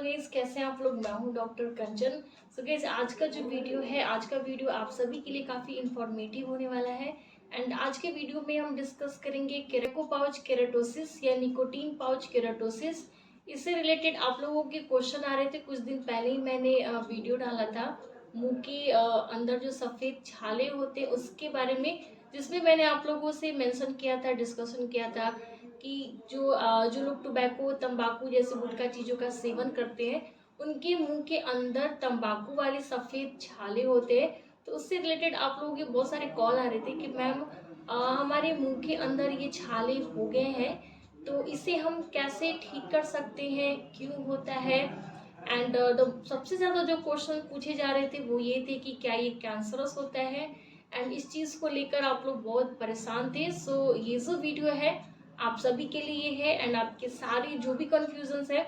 Guys, कैसे हैं आप लोग। मैं हूं डॉक्टर कंचन। सो गाइस, आज का जो वीडियो है, आज का वीडियो आप सभी के लिए काफ़ी इंफॉर्मेटिव होने वाला है। एंड आज के वीडियो में हम डिस्कस करेंगे केराको पाउच केराटोसिस या निकोटीन पाउच केराटोसिस। इससे रिलेटेड आप लोगों के क्वेश्चन आ रहे थे। कुछ दिन पहले ही मैंने वीडियो डाला था मुंह के अंदर जो सफ़ेद छाले होते हैं उसके बारे में, जिसमें मैंने आप लोगों से मेंशन किया था, डिस्कशन किया था कि जो लोग टोबैको तंबाकू जैसे गुटखा चीज़ों का सेवन करते हैं उनके मुंह के अंदर तंबाकू वाले सफ़ेद छाले होते हैं। तो उससे रिलेटेड आप लोगों के बहुत सारे कॉल आ रहे थे कि मैम हमारे मुंह के अंदर ये छाले हो गए हैं, तो इसे हम कैसे ठीक कर सकते हैं, क्यों होता है। एंड सबसे ज़्यादा जो क्वेश्चन पूछे जा रहे थे वो ये थे कि क्या ये कैंसरस होता है। एंड इस चीज़ को लेकर आप लोग बहुत परेशान थे। सो ये जो वीडियो है आप सभी के लिए है एंड आपके सारे जो भी कन्फ्यूजन्स है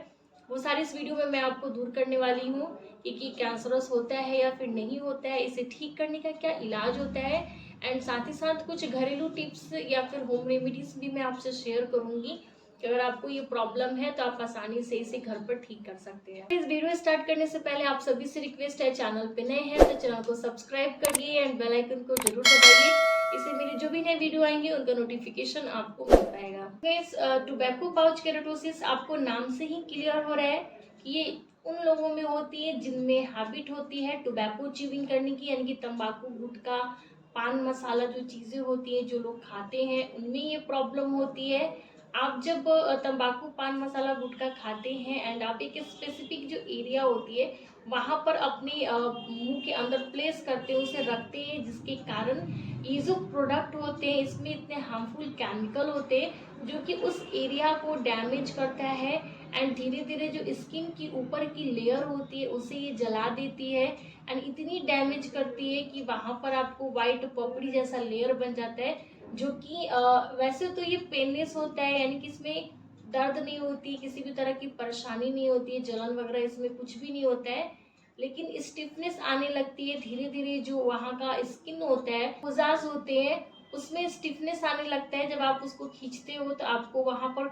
वो सारे इस वीडियो में मैं आपको दूर करने वाली हूँ कि कैंसरस होता है या फिर नहीं होता है, इसे ठीक करने का क्या इलाज होता है। एंड साथ ही साथ कुछ घरेलू टिप्स या फिर होम रेमेडीज भी मैं आपसे शेयर करूँगी कि अगर आपको ये प्रॉब्लम है तो आप आसानी से इसे घर पर ठीक कर सकते हैं। इस वीडियो स्टार्ट करने से पहले आप सभी से रिक्वेस्ट है, चैनल पे नए हैं तो चैनल को सब्सक्राइब करिए एंड बेल आइकन को जरूर दबाइए। इससे मेरे जो भी नए वीडियो आएंगे उनका नोटिफिकेशन आपको मिल पाएगा। गाइस, टोबैको पाउच केराटोसिस आपको नाम से ही क्लियर हो रहा है कि ये उन लोगों में होती है जिनमें हैबिट होती है टोबैको च्यूइंग करने की, यानी कि तंबाकू गुटखा पान मसाला जो चीज़ें होती हैं जो लोग खाते हैं उनमें ये प्रॉब्लम होती है। आप जब तंबाकू पान मसाला गुटखा खाते हैं एंड आप एक स्पेसिफिक जो एरिया होती है वहाँ पर अपने मुंह के अंदर प्लेस करते हैं, उसे रखते हैं, जिसके कारण ये जो प्रोडक्ट होते हैं इसमें इतने हार्मफुल केमिकल होते हैं जो कि उस एरिया को डैमेज करता है। एंड धीरे धीरे जो स्किन की ऊपर की लेयर होती है उसे ये जला देती है एंड इतनी डैमेज करती है कि वहाँ पर आपको वाइट पपड़ी जैसा लेयर बन जाता है, जो कि वैसे तो ये पेनलेस होता है, यानी कि इसमें दर्द नहीं होती, किसी भी तरह की परेशानी नहीं होती है, जलन वगैरह इसमें कुछ भी नहीं होता है। लेकिन स्टिफनेस आने लगती है धीरे धीरे, जो वहाँ का स्किन होता है, खुजाज होते हैं, उसमें स्टिफनेस आने लगता है। जब आप उसको खींचते हो तो आपको वहाँ पर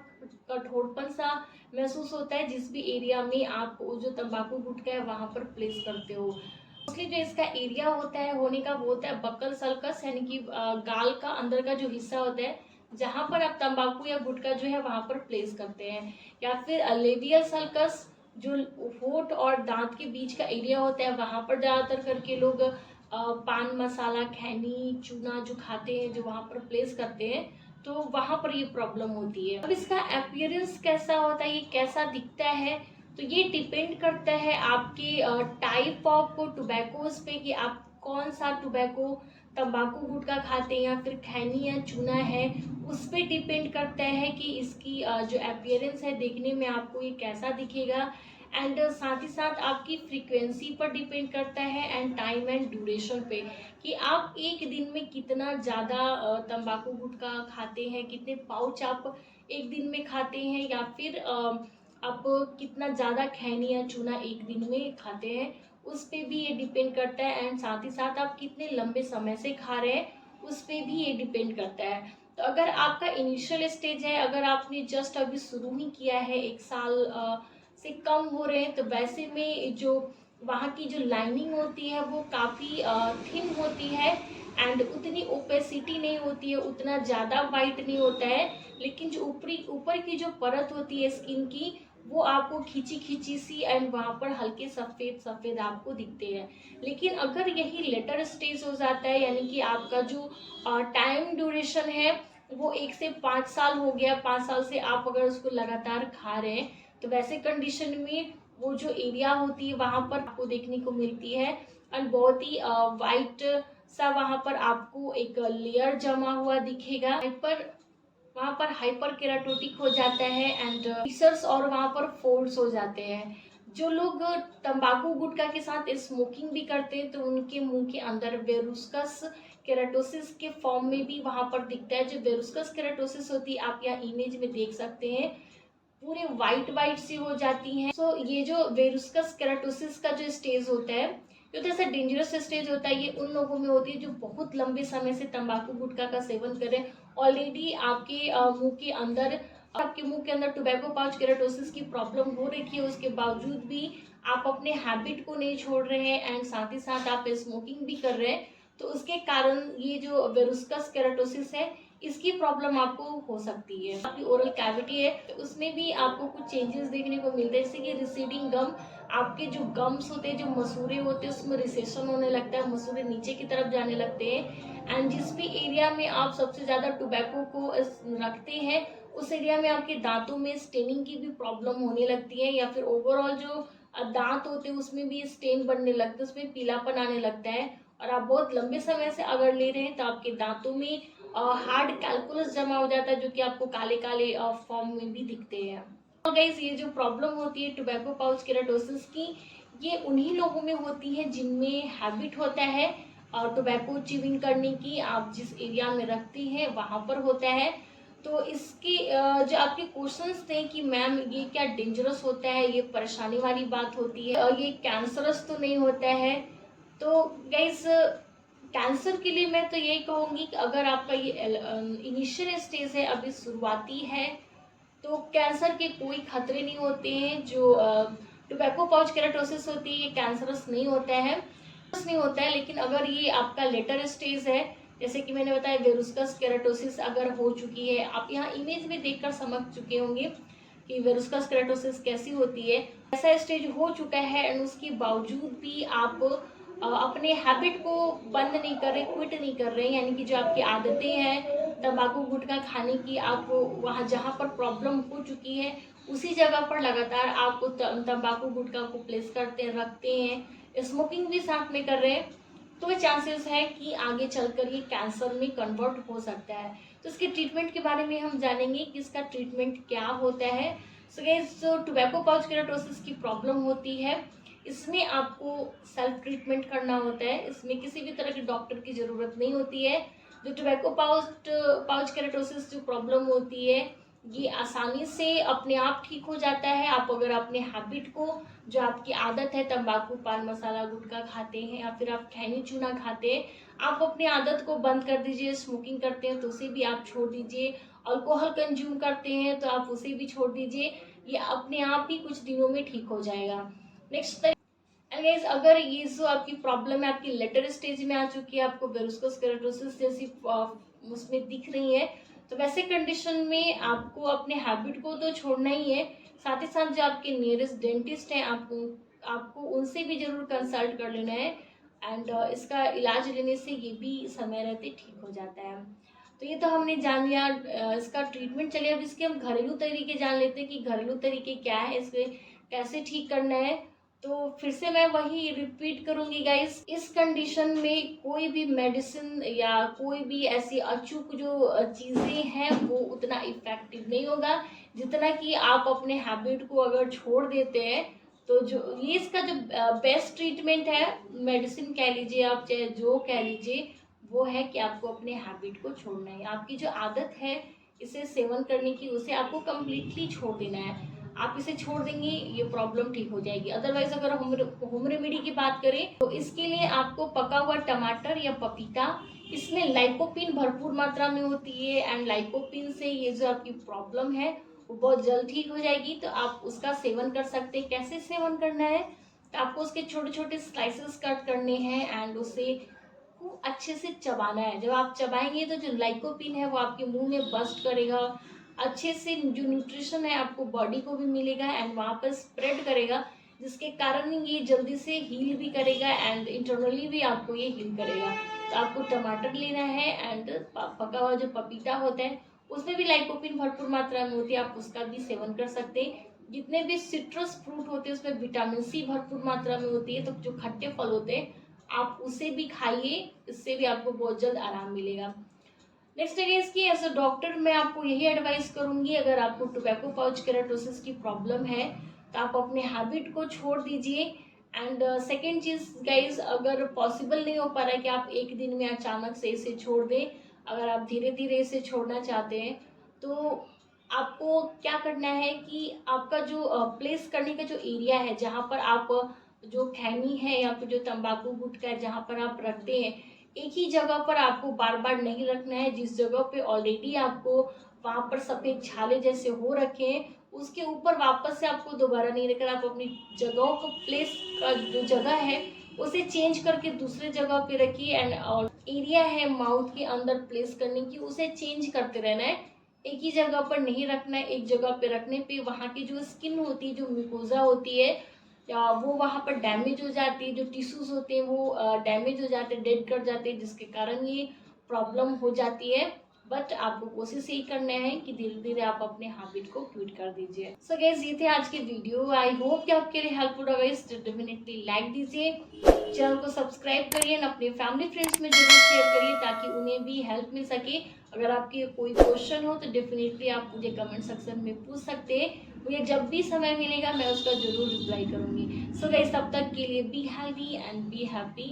कठोरपन सा महसूस होता है, जिस भी एरिया में आप जो तंबाकू गुटखा है वहाँ पर प्लेस करते हो। मोस्टली जो इसका एरिया होता है होने का वो होता है बकल सल्कस, यानी कि गाल का अंदर का जो हिस्सा होता है जहाँ पर आप तंबाकू या गुटखा जो है वहाँ पर प्लेस करते हैं, या फिर लेबियल सल्कस जो होठ और दांत के बीच का एरिया होता है वहाँ पर ज़्यादातर करके लोग पान मसाला खैनी चूना जो खाते हैं जो वहाँ पर प्लेस करते हैं, तो वहाँ पर ये प्रॉब्लम होती है। अब इसका अपीयरेंस कैसा होता है, ये कैसा दिखता है, तो ये डिपेंड करता है आपके टाइप ऑफ टोबैकोज पे कि आप कौन सा टोबैको तंबाकू गुटखा खाते हैं या फिर खैनी या चूना है, उस पर डिपेंड करता है कि इसकी जो अपीयरेंस है देखने में आपको ये कैसा दिखेगा। एंड साथ ही साथ आपकी फ्रीक्वेंसी पर डिपेंड करता है एंड टाइम एंड ड्यूरेशन पे कि आप एक दिन में कितना ज़्यादा तंबाकू गुटखा खाते हैं, कितने पाउच आप एक दिन में खाते हैं, या फिर आप कितना ज़्यादा खैनी या चूना एक दिन में खाते हैं, उस पे भी ये डिपेंड करता है। एंड साथ ही साथ आप कितने लंबे समय से खा रहे हैं उस पे भी ये डिपेंड करता है। तो अगर आपका इनिशियल स्टेज है, अगर आपने जस्ट अभी शुरू ही किया है, एक साल से कम हो रहे हैं, तो वैसे में जो वहाँ की जो लाइनिंग होती है वो काफ़ी थिन होती है एंड उतनी ओपेसिटी नहीं होती है, उतना ज़्यादा वाइट नहीं होता है। लेकिन जो ऊपर की जो परत होती है स्किन की वो आपको खींची खींची सी एंड वहाँ पर हल्के सफ़ेद सफ़ेद आपको दिखते हैं। लेकिन अगर यही लेटर स्टेज हो जाता है, यानी कि आपका जो टाइम ड्यूरेशन है वो 1 से 5 साल हो गया, 5 साल से आप अगर उसको लगातार खा रहे हैं, तो वैसे कंडीशन में वो जो एरिया होती है वहाँ पर आपको देखने को मिलती है एंड बहुत ही वाइट सा वहाँ पर आपको एक लेयर जमा हुआ दिखेगा। वहाँ पर हाइपर केराटोटिक हो जाता है एंड पिसर्स और वहाँ पर फोल्ड्स हो जाते हैं। जो लोग तंबाकू गुटखा के साथ स्मोकिंग भी करते हैं तो उनके मुंह के अंदर वेरुस्कस केराटोसिस के फॉर्म में भी वहाँ पर दिखता है। जो वेरुस्कस केराटोसिस होती है आप यहाँ इमेज में देख सकते हैं, पूरे वाइट वाइट सी हो जाती हैं। सो ये जो वेरुस्कस केराटोसिस का जो स्टेज होता है, जो जैसे डेंजरस स्टेज होता है, ये उन लोगों में होती है जो बहुत लंबे समय से तंबाकू गुटखा का सेवन करें। ऑलरेडी आपके मुंह के अंदर आपके मुंह के अंदर टोबैको पाउच केराटोसिस की प्रॉब्लम हो रखी है, उसके बावजूद भी आप अपने हैबिट को नहीं छोड़ रहे हैं एंड साथ ही साथ आप स्मोकिंग भी कर रहे हैं, तो उसके कारण ये जो वेरुस्कस केराटोसिस है इसकी प्रॉब्लम आपको हो सकती है। आपकी ओरल कैविटी है तो उसमें भी आपको कुछ चेंजेस देखने को मिलते हैं, जैसे कि रिसीडिंग गम, आपके जो गम्स होते हैं, जो मसूरे होते हैं, उसमें रिसेशन होने लगता है, मसूरे नीचे की तरफ जाने लगते हैं। एंड जिस भी एरिया में आप सबसे ज्यादा टोबैको को रखते हैं उस एरिया में आपके दांतों में स्टेनिंग की भी प्रॉब्लम होने लगती है, या फिर ओवरऑल जो दांत होते हैं उसमें भी स्टेन बनने लगता है, उसमें पीलापन आने लगता है। और आप बहुत लंबे समय से अगर ले रहे हैं तो आपके दांतों में हार्ड कैलकुलस जमा हो जाता है, जो कि आपको काले काले फॉर्म में भी दिखते हैं। तो गाइस, ये जो प्रॉब्लम होती है टोबैको पाउच केराटोसिस की, ये उन्हीं लोगों में होती है जिनमें हैबिट होता है और टोबैको च्यूइंग करने की, आप जिस एरिया में रखती हैं वहां पर होता है। तो इसके जो आपके क्वेश्चंस थे कि मैम ये क्या डेंजरस होता है, ये परेशानी वाली बात होती है, ये कैंसरस तो नहीं होता है। तो गाइस, कैंसर के लिए मैं तो यही कहूँगी कि अगर आपका ये इनिशियल स्टेज है, अभी शुरुआती है, तो कैंसर के कोई खतरे नहीं होते हैं। जो टोबैको पाउच केराटोसिस होती है ये कैंसरस नहीं होता है, नहीं होता है। लेकिन अगर ये आपका लेटर स्टेज है, जैसे कि मैंने बताया वेरुस्कस केराटोसिस अगर हो चुकी है, आप यहाँ इमेज में देखकर समझ चुके होंगे कि वेरुस्कस केराटोसिस कैसी होती है, ऐसा स्टेज हो चुका है एंड उसके बावजूद भी आप अपने हैबिट को बंद नहीं कर रहे, क्विट नहीं कर रहे, यानी कि जो आपकी आदतें हैं तंबाकू गुटखा खाने की, आप वहाँ जहाँ पर प्रॉब्लम हो चुकी है उसी जगह पर लगातार आप तंबाकू गुटखा को प्लेस करते हैं, रखते हैं, स्मोकिंग भी साथ में कर रहे हैं, तो चांसेस है कि आगे चलकर ये कैंसर में कन्वर्ट हो सकता है। तो इसके ट्रीटमेंट के बारे में हम जानेंगे कि इसका ट्रीटमेंट क्या होता है। सो गाइस, जो टोबैको पाउच केराटोसिस की प्रॉब्लम होती है इसमें आपको सेल्फ ट्रीटमेंट करना होता है, इसमें किसी भी तरह के डॉक्टर की ज़रूरत नहीं होती है। जो टोबैको पाउच केराटोसिस जो प्रॉब्लम होती है ये आसानी से अपने आप ठीक हो जाता है। आप अगर अपने हैबिट को, जो आपकी आदत है तंबाकू पान मसाला गुटखा खाते हैं या फिर आप खैनी चूना खाते हैं, आप अपनी आदत को बंद कर दीजिए। स्मोकिंग करते हैं तो उसे भी आप छोड़ दीजिए, अल्कोहल कंज्यूम करते हैं तो आप उसे भी छोड़ दीजिए, ये अपने आप ही कुछ दिनों में ठीक हो जाएगा। नेक्स्ट, एंड गाइस, अगर ये जो आपकी प्रॉब्लम है आपकी लेटर स्टेज में आ चुकी है, आपको वेरुस्कस केराटोसिस जैसी उसमें दिख रही है, तो वैसे कंडीशन में आपको अपने हैबिट को तो छोड़ना ही है, साथ ही साथ जो आपके नियरेस्ट डेंटिस्ट हैं आपको उनसे भी जरूर कंसल्ट कर लेना है। एंड इसका इलाज लेने से ये भी समय रहते ठीक हो जाता है। तो ये तो हमने जान लिया इसका ट्रीटमेंट। चलिए अब इसके हम घरेलू तरीके जान लेते हैं कि घरेलू तरीके क्या है, इसे कैसे ठीक करना है। तो फिर से मैं वही रिपीट करूंगी गाइस, इस कंडीशन में कोई भी मेडिसिन या कोई भी ऐसी अचूक जो चीजें हैं वो उतना इफेक्टिव नहीं होगा जितना कि आप अपने हैबिट को अगर छोड़ देते हैं। तो जो ये इसका जो बेस्ट ट्रीटमेंट है, मेडिसिन कह लीजिए आप चाहे जो कह लीजिए, वो है कि आपको अपने हैबिट को छोड़ना है। आपकी जो आदत है इसे सेवन करने की, उसे आपको कम्प्लीटली छोड़ देना है। आप इसे छोड़ देंगे ये प्रॉब्लम ठीक हो जाएगी। अदरवाइज अगर होम रेमेडी की बात करें तो इसके लिए आपको पका हुआ टमाटर या पपीता, इसमें लाइकोपिन भरपूर मात्रा में होती है एंड लाइकोपिन से ये जो आपकी प्रॉब्लम है वो बहुत जल्द ठीक हो जाएगी। तो आप उसका सेवन कर सकते हैं। कैसे सेवन करना है, तो आपको उसके छोटे छोटे स्लाइसेस कट करने हैं एंड उसे खूब अच्छे से चबाना है। जब आप चबाएंगे तो जो लाइकोपिन है वो आपके मुंह में बस्ट करेगा, अच्छे से जो न्यूट्रिशन है आपको बॉडी को भी मिलेगा एंड वहाँ पर स्प्रेड करेगा, जिसके कारण ये जल्दी से हील भी करेगा एंड इंटरनली भी आपको ये हील करेगा। तो आपको टमाटर लेना है एंड पका हुआ जो पपीता होता है उसमें भी लाइकोपिन भरपूर मात्रा में होती है, आप उसका भी सेवन कर सकते हैं। जितने भी सिट्रस फ्रूट होते हैं उसमें विटामिन सी भरपूर मात्रा में होती है, तो जो खट्टे फल होते हैं आप उसे भी खाइए, इससे भी आपको बहुत जल्द आराम मिलेगा। नेक्स्ट है इसकी, एज अ डॉक्टर मैं आपको यही एडवाइस करूंगी, अगर आपको टोबैको पाउच केराटोसिस की प्रॉब्लम है तो आप अपने हैबिट को छोड़ दीजिए। एंड सेकेंड चीज गाइज, अगर पॉसिबल नहीं हो पा रहा है कि आप एक दिन में अचानक से इसे छोड़ दें, अगर आप धीरे धीरे इसे छोड़ना चाहते हैं तो आपको क्या करना है कि आपका जो प्लेस करने का जो एरिया है, जहाँ पर आप जो खैनी है या फिर जो तंबाकू गुटखा है जहाँ पर आप रखते हैं, एक ही जगह पर आपको बार बार नहीं रखना है। जिस जगह पे ऑलरेडी आपको वहाँ पर सफ़ेद छाले जैसे हो रखे हैं, उसके ऊपर वापस से आपको दोबारा नहीं रखकर आप अपनी जगहों को प्लेस का जो जगह है उसे चेंज करके दूसरे जगह पे रखिए। एंड और एरिया है माउथ के अंदर प्लेस करने की, उसे चेंज करते रहना है। एक ही जगह पर नहीं रखना है। एक जगह पे रखने पे वहाँ की जो स्किन होती है, जो म्यूकोजा होती है, या वो वहाँ पर डैमेज हो जाती है। जो टिश्यूज होते हैं वो डैमेज हो जाते हैं, डेड कर जाते हैं, जिसके कारण ये प्रॉब्लम हो जाती है। बट आपको कोशिश यही करना है कि धीरे धीरे आप अपने हैबिट को क्विट कर दीजिए। सो गाइस, ये थे आज के वीडियो। आई होप कि आपके लिए हेल्पफुल होगा। इस डेफिनेटली लाइक दीजिए, चैनल को सब्सक्राइब करिए, अपने फैमिली फ्रेंड्स में जरूर शेयर करिए ताकि उन्हें भी हेल्प मिल सके। अगर आपके कोई क्वेश्चन हो तो डेफिनेटली आप मुझे कमेंट सेक्शन में पूछ सकते हैं। मुझे जब भी समय मिलेगा मैं उसका जरूर रिप्लाई करूंगी। सो गाइस, तब तक के लिए be healthy and be happy.